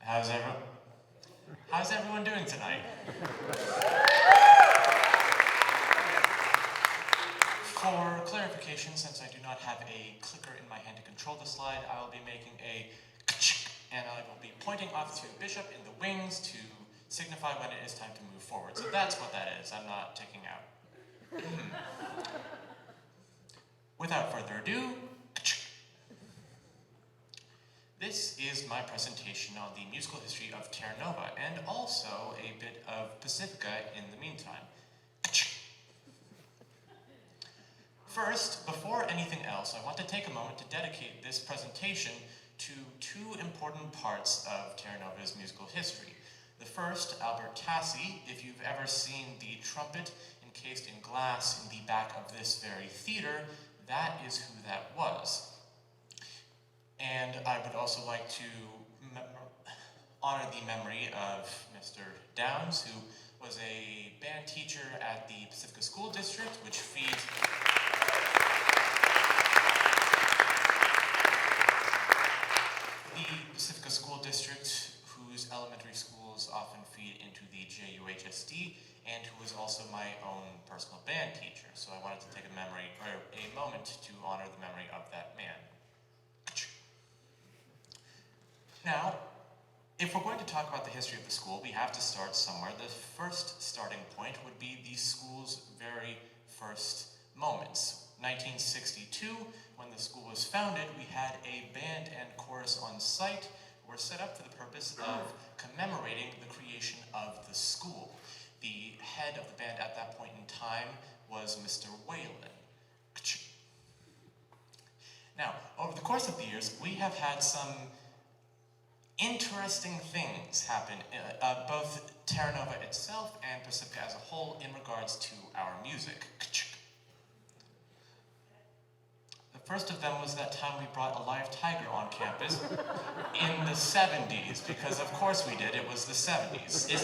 How's everyone doing tonight? For clarification, since I do not have a clicker in my hand to control the slide, I will be making a and I will be pointing off to Bishop in the wings to signify when it is time to move forward. So that's what that is. I'm not taking out. Without further ado, this is my presentation on the musical history of Terra Nova, and also a bit of Pacifica in the meantime. First, before anything else, I want to take a moment to dedicate this presentation to two important parts of Terra Nova's musical history. The first, Albert Tassi. If you've ever seen the trumpet encased in glass in the back of this very theater, that is who that was. And I would also like to honor the memory of Mr. Downs, who was a band teacher at the Pacifica School District, which feeds the Pacifica School District, whose elementary schools often feed into the JUHSD, and who was also my own personal band teacher. So I wanted to take a moment to honor the memory of that man. Now, if we're going to talk about the history of the school, we have to start somewhere. The first starting point would be the school's very first moments. 1962, when the school was founded, we had a band and chorus on site who were set up for the purpose of commemorating the creation of the school. The head of the band at that point in time was Mr. Whalen. Now, over the course of the years, we have had some interesting things happen, both Terra Nova itself and Pacifica as a whole, in regards to our music. The first of them was that time we brought a live tiger on campus in the 70s, because of course we did, it was the 70s. It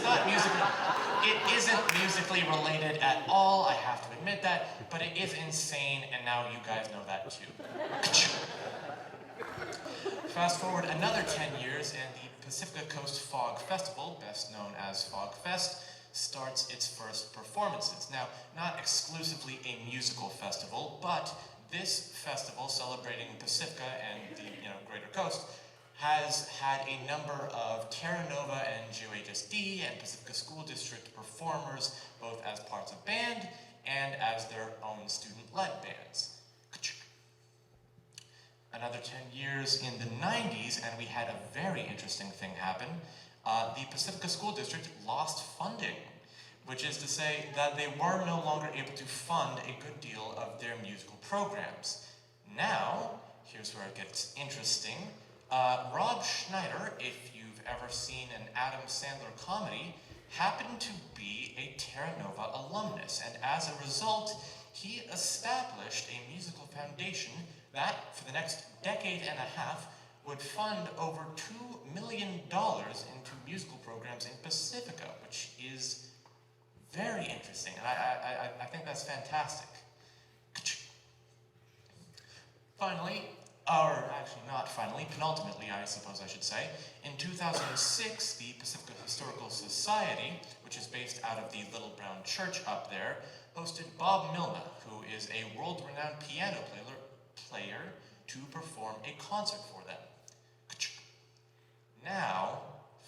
isn't musically related at all, I have to admit that, but it is insane, and now you guys know that too. Fast forward another 10 years, and the Pacifica Coast Fog Festival, best known as Fog Fest, starts its first performances. Now, not exclusively a musical festival, but this festival, celebrating Pacifica and the Greater Coast, has had a number of Terra Nova and JUHSD and Pacifica School District performers, both as parts of band and as their own student-led bands. Another 10 years in the 90s, and we had a very interesting thing happen. The Pacifica School District lost funding, which is to say that they were no longer able to fund a good deal of their musical programs. Now, here's where it gets interesting. Rob Schneider, if you've ever seen an Adam Sandler comedy, happened to be a Terra Nova alumnus, and as a result, he established a musical foundation that, for the next decade and a half, would fund over $2 million into musical programs in Pacifica, which is very interesting, and I think that's fantastic. Finally, or actually not finally, penultimately I suppose I should say, in 2006, the Pacifica Historical Society, which is based out of the Little Brown Church up there, hosted Bob Milna, who is a world-renowned piano player, to perform a concert for them. Now,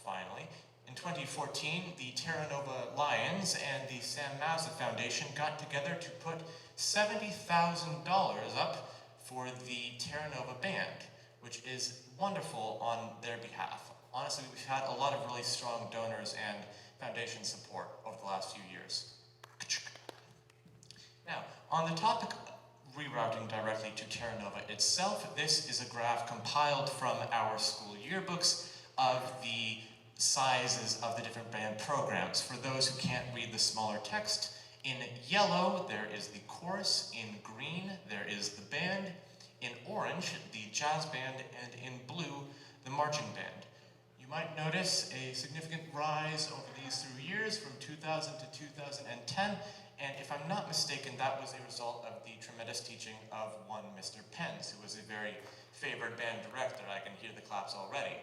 finally, in 2014, the Terra Nova Lions and the Sam Mazza Foundation got together to put $70,000 up for the Terra Nova band, which is wonderful on their behalf. Honestly, we've had a lot of really strong donors and foundation support over the last few years. Now, on the topic of rerouting directly to Terra Nova itself, this is a graph compiled from our school yearbooks of the sizes of the different band programs. For those who can't read the smaller text, in yellow there is the chorus, in green there is the band, in orange the jazz band, and in blue the marching band. You might notice a significant rise over these 3 years from 2000 to 2010, and if I'm not mistaken, that was a result of the tremendous teaching of one Mr. Pence, who was a very favored band director. I can hear the claps already.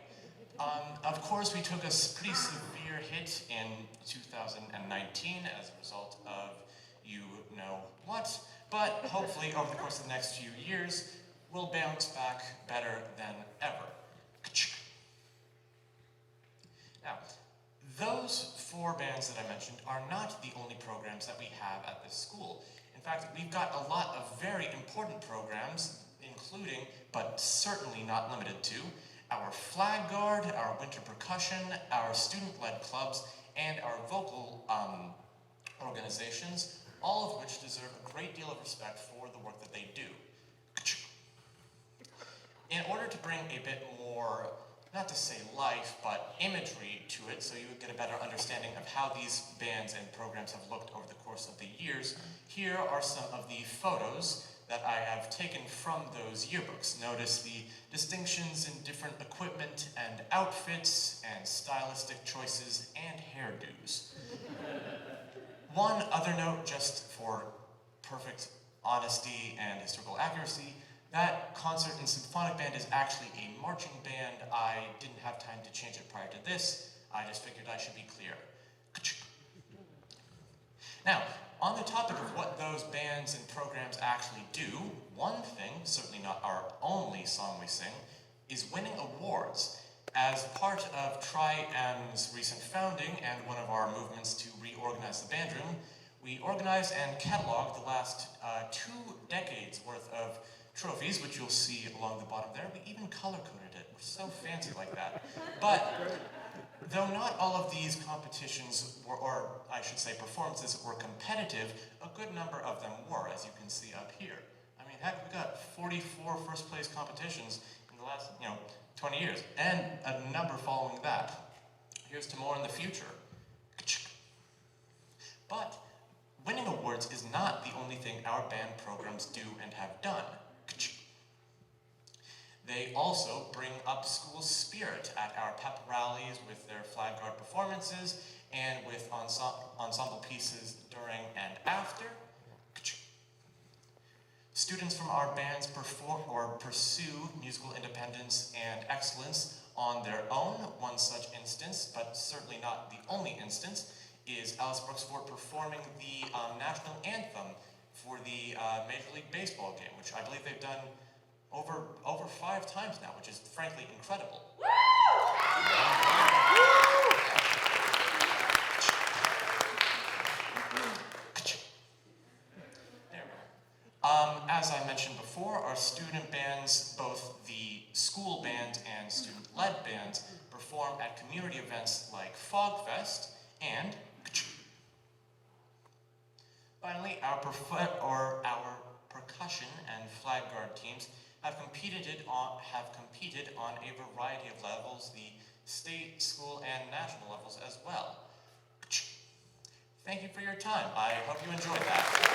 Of course, we took a pretty severe hit in 2019 as a result of you know what, but hopefully over the course of the next few years, we'll bounce back better than ever. Now, those 4 bands that I mentioned are not the only programs that we have at this school. In fact, we've got a lot of very important programs, including, but certainly not limited to, our flag guard, our winter percussion, our student-led clubs, and our vocal organizations, all of which deserve a great deal of respect for the work that they do. In order to bring a bit more, not to say life, but imagery to it, so you would get a better understanding of how these bands and programs have looked over the course of the years, here are some of the photos that I have taken from those yearbooks. Notice the distinctions in different equipment and outfits and stylistic choices and hairdos. One other note, just for perfect honesty and historical accuracy, that concert and symphonic band is actually a marching band. I didn't have time to change it prior to this. I just figured I should be clear. Now, on the topic of what those bands and programs actually do, one thing, certainly not our only song we sing, is winning awards. As part of Tri-M's recent founding and one of our movements to reorganize the band room, we organized and cataloged the last 2 decades worth of trophies, which you'll see along the bottom there. We even color-coded it. We're so fancy like that. But though not all of these competitions, or I should say performances, were competitive, a good number of them were, as you can see up here. I mean, heck, we got 44 first-place competitions in the last, 20 years, and a number following that. Here's to more in the future. But winning awards is not the only thing our band programs do and have done. They also bring up school spirit at our pep rallies with their flag guard performances and with ensemble pieces during and after. Students from our bands perform or pursue musical independence and excellence on their own. One such instance, but certainly not the only instance, is Alice Brooksford performing the national anthem for the Major League Baseball game, which I believe they've done over 5 times now, which is frankly incredible. As I mentioned before, our student bands, both the school band and student-led bands, perform at community events like Fog Fest, and finally, our percussion and flag guard teams have competed on a variety of levels, the state, school, and national levels as well. Thank you for your time. I hope you enjoyed that.